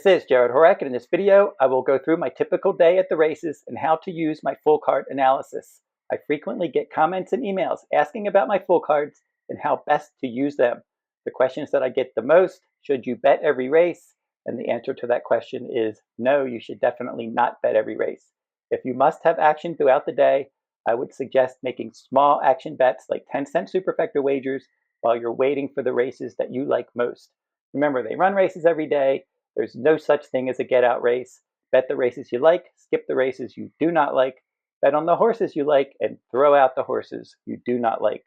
This is Jarrod Horak, and in this video, I will go through my typical day at the races and how to use my full card analysis. I frequently get comments and emails asking about my full cards and how best to use them. The questions that I get the most: should you bet every race? And the answer to that question is no, you should definitely not bet every race. If you must have action throughout the day, I would suggest making small action bets like 10-cent superfecta wagers while you're waiting for the races that you like most. Remember, they run races every day. There's no such thing as a get-out race. Bet the races you like, skip the races you do not like, bet on the horses you like, and throw out the horses you do not like.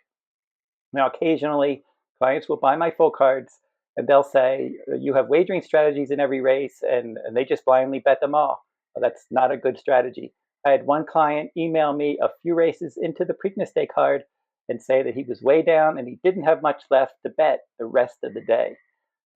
Now, occasionally, clients will buy my full cards, and they'll say, you have wagering strategies in every race, and they just blindly bet them all. Well, that's not a good strategy. I had one client email me a few races into the Preakness Day card and say that he was way down and he didn't have much left to bet the rest of the day.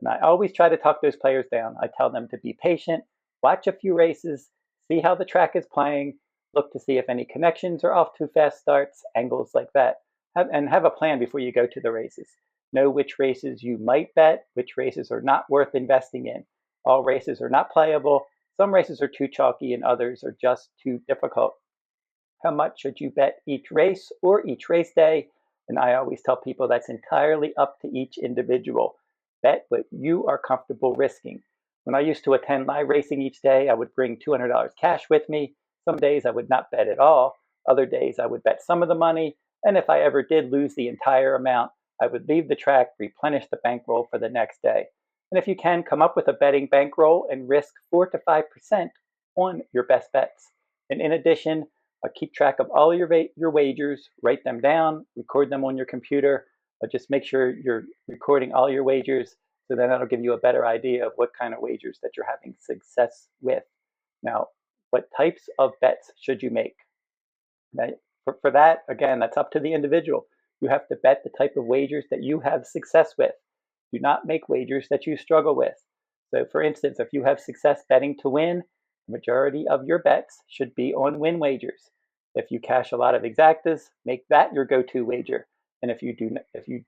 And I always try to talk those players down. I tell them to be patient, watch a few races, see how the track is playing, look to see if any connections are off to fast starts, angles like that, and have a plan before you go to the races. Know which races you might bet, which races are not worth investing in. All races are not playable. Some races are too chalky and others are just too difficult. How much should you bet each race or each race day? And I always tell people that's entirely up to each individual. Bet what you are comfortable risking. When I used to attend live racing each day, I would bring $200 cash with me. Some days I would not bet at all. Other days I would bet some of the money. And if I ever did lose the entire amount, I would leave the track, replenish the bankroll for the next day. And if you can, come up with a betting bankroll and risk 4 to 5% on your best bets. And in addition, keep track of all your wagers, write them down, record them on your computer. Just make sure you're recording all your wagers, so then that'll give you a better idea of what kind of wagers that you're having success with. Now, what types of bets should you make? Now, for that, again, that's up to the individual. You have to bet the type of wagers that you have success with. Do not make wagers that you struggle with. So for instance, if you have success betting to win, the majority of your bets should be on win wagers. If you cash a lot of exactas, make that your go-to wager. And if you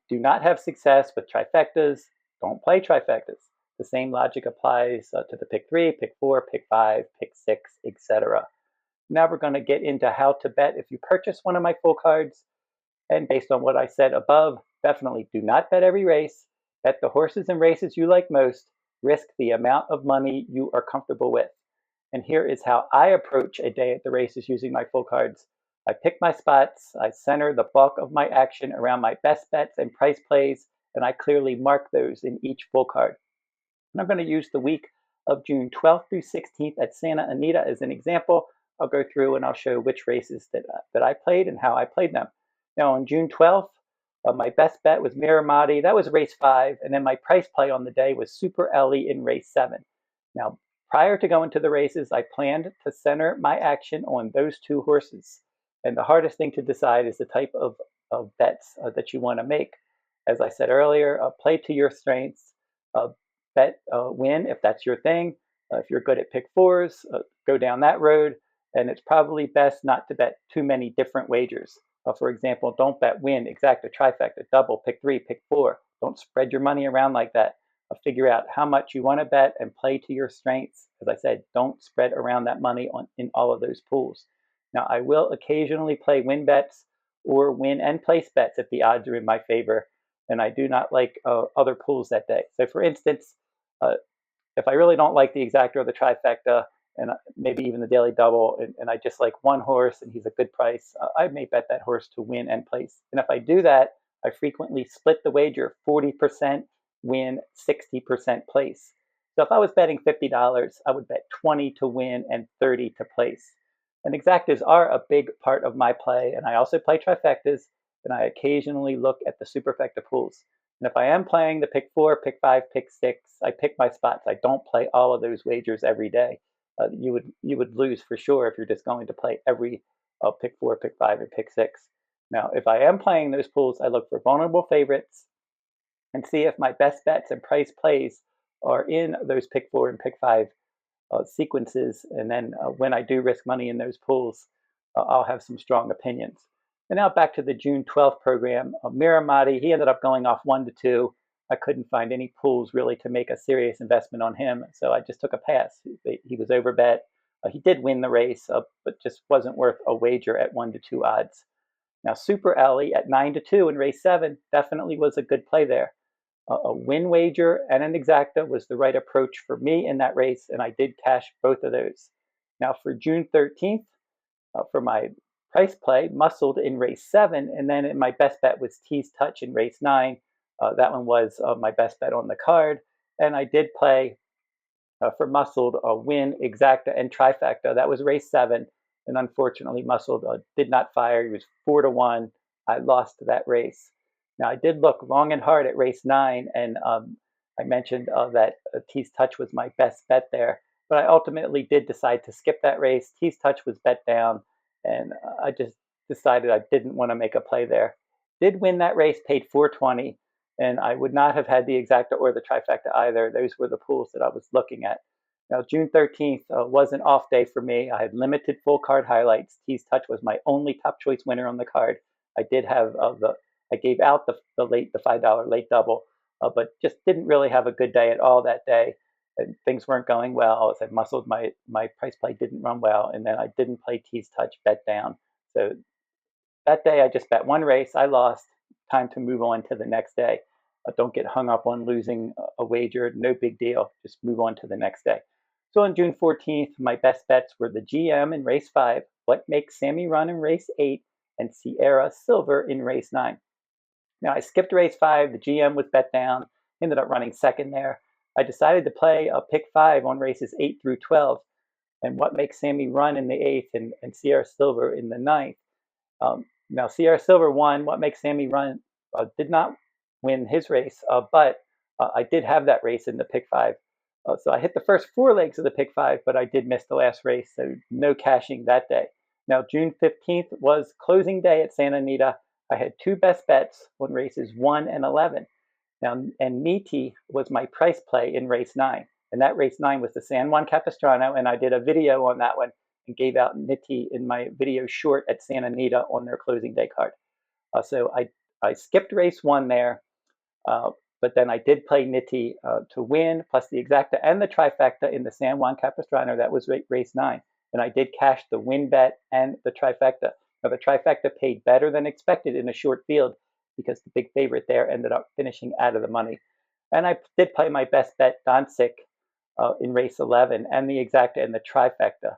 do not have success with trifectas, don't play trifectas. The same logic applies to the pick 3, pick 4, pick 5, pick 6, etc. Now we're going to get into how to bet if you purchase one of my full cards. And based on what I said above, definitely do not bet every race. Bet the horses and races you like most. Risk the amount of money you are comfortable with. And here is how I approach a day at the races using my full cards. I pick my spots, I center the bulk of my action around my best bets and price plays, and I clearly mark those in each full card. And I'm going to use the week of June 12th through 16th at Santa Anita as an example. I'll go through and I'll show which races that I played and how I played them. Now on June 12th, my best bet was Miramati. That was race 5, and then my price play on the day was Super Ellie in race 7. Now, prior to going to the races, I planned to center my action on those 2 horses. And the hardest thing to decide is the type of bets that you want to make. As I said earlier, play to your strengths, bet win if that's your thing. If you're good at pick 4s, go down that road. And it's probably best not to bet too many different wagers. For example, don't bet win, exacta, trifecta, double, pick 3, pick 4. Don't spread your money around like that. Figure out how much you want to bet and play to your strengths. As I said, don't spread around that money in all of those pools. Now, I will occasionally play win bets or win and place bets if the odds are in my favor, and I do not like other pools that day. So for instance, if I really don't like the exacta or the trifecta, and maybe even the daily double, and I just like one horse and he's a good price, I may bet that horse to win and place. And if I do that, I frequently split the wager, 40% win, 60% place. So if I was betting $50, I would bet 20 to win and 30 to place. And exactas are a big part of my play, and I also play trifectas, and I occasionally look at the superfecta pools. And if I am playing the pick 4, pick 5, pick 6, I pick my spots. I don't play all of those wagers every day. You would lose for sure if you're just going to play every pick 4, pick 5, and pick 6. Now, if I am playing those pools, I look for vulnerable favorites and see if my best bets and price plays are in those pick 4 and pick 5 sequences. And then when I do risk money in those pools, I'll have some strong opinions. And now back to the June 12th program. Miramati, he ended up going off 1 to 2. I couldn't find any pools really to make a serious investment on him, so I just took a pass. He was overbet. He did win the race, but just wasn't worth a wager at 1-2 odds. Now, Super Ellie at 9-2 in race 7 definitely was a good play there. A win wager and an exacta was the right approach for me in that race, and I did cash both of those. Now, for June 13th, for my price play, muscled in race 7, and then my best bet was Tease Touch in race 9. That one was my best bet on the card, and I did play for muscled win, exacta, and trifecta. That was race 7, and unfortunately, muscled did not fire. He was 4-1. I lost that race. Now, I did look long and hard at race 9, and I mentioned that Tease Touch was my best bet there, but I ultimately did decide to skip that race. Tease Touch was bet down, and I just decided I didn't want to make a play there. Did win that race, paid 420, and I would not have had the exacta or the trifecta either. Those were the pools that I was looking at. Now, June 13th was an off day for me. I had limited full card highlights. Tease Touch was my only top choice winner on the card. I did have I gave out the $5 late double, but just didn't really have a good day at all that day. And things weren't going well. As I muscled, my price play didn't run well, and then I didn't play Tease Touch, bet down. So that day I just bet one race. I lost. Time to move on to the next day. Don't get hung up on losing a wager. No big deal. Just move on to the next day. So on June 14th, my best bets were the GM in race 5, What Makes Sammy Run in race 8, and Sierra Silver in race 9. Now, I skipped race 5. The GM was bet down. Ended up running second there. I decided to play a pick 5 on races 8 through 12, and What Makes Sammy Run in the 8th, and Sierra Silver in the 9th. Now, Sierra Silver won. What Makes Sammy Run did not win his race, but I did have that race in the pick 5. So I hit the first 4 legs of the pick 5, but I did miss the last race, so no cashing that day. Now, June 15th was closing day at Santa Anita. I had 2 best bets on races 1 and 11. Now, and Niti was my price play in race 9. And that race 9 was the San Juan Capistrano, and I did a video on that one and gave out Niti in my video short at Santa Anita on their closing day card. So I skipped race 1 there, but then I did play Niti to win, plus the exacta and the trifecta in the San Juan Capistrano. That was race 9. And I did cash the win bet and the trifecta. Now, the trifecta paid better than expected in a short field because the big favorite there ended up finishing out of the money. And I did play my best bet, Doncic, in race 11, and the exacta and the trifecta.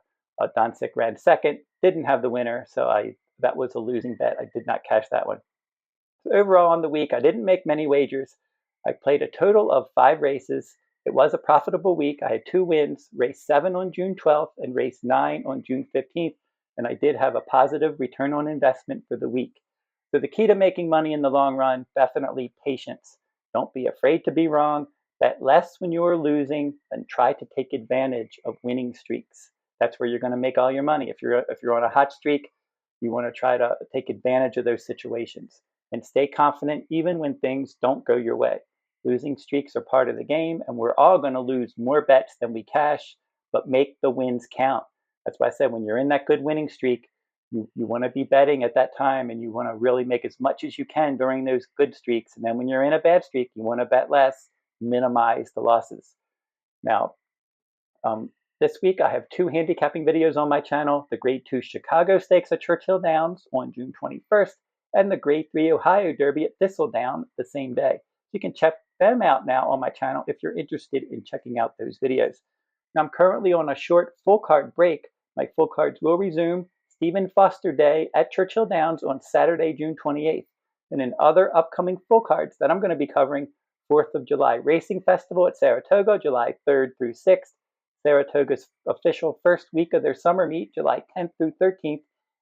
Doncic ran second, didn't have the winner, so that was a losing bet. I did not cash that one. So overall on the week, I didn't make many wagers. I played a total of 5 races. It was a profitable week. I had 2 wins, race 7 on June 12th and race 9 on June 15th, and I did have a positive return on investment for the week. So the key to making money in the long run, definitely patience. Don't be afraid to be wrong. Bet less when you're losing and try to take advantage of winning streaks. That's where you're going to make all your money. If you're on a hot streak, you want to try to take advantage of those situations and stay confident even when things don't go your way. Losing streaks are part of the game, and we're all going to lose more bets than we cash, but make the wins count. That's why I said when you're in that good winning streak, you want to be betting at that time, and you want to really make as much as you can during those good streaks. And then when you're in a bad streak, you want to bet less, minimize the losses. Now, this week I have 2 handicapping videos on my channel, the Grade 2 Chicago Stakes at Churchill Downs on June 21st, and the Grade 3 Ohio Derby at Thistledown the same day. You can check them out now on my channel if you're interested in checking out those videos. Now, I'm currently on a short full card break. My full cards will resume Stephen Foster Day at Churchill Downs on Saturday, June 28th. And in other upcoming full cards that I'm going to be covering, 4th of July Racing Festival at Saratoga, July 3rd through 6th. Saratoga's official first week of their summer meet, July 10th through 13th.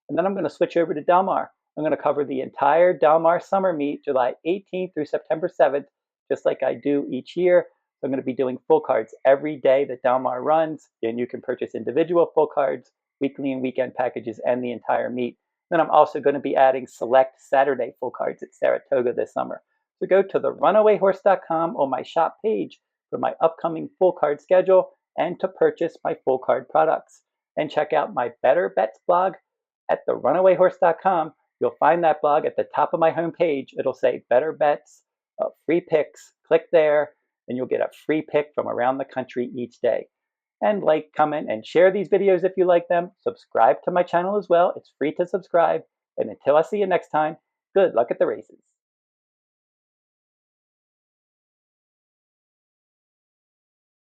And then I'm going to switch over to Del Mar. I'm going to cover the entire Del Mar summer meet, July 18th through September 7th, just like I do each year. So I'm going to be doing full cards every day that Del Mar runs, and you can purchase individual full cards, weekly and weekend packages, and the entire meet. Then I'm also going to be adding select Saturday full cards at Saratoga this summer. So go to the runawayhorse.com on my shop page for my upcoming full card schedule and to purchase my full card products. And check out my Better Bets blog at therunawayhorse.com. You'll find that blog at the top of my homepage. It'll say Better Bets free picks. Click there, and you'll get a free pick from around the country each day. And like, comment, and share these videos if you like them. Subscribe to my channel as well. It's free to subscribe. And until I see you next time, good luck at the races.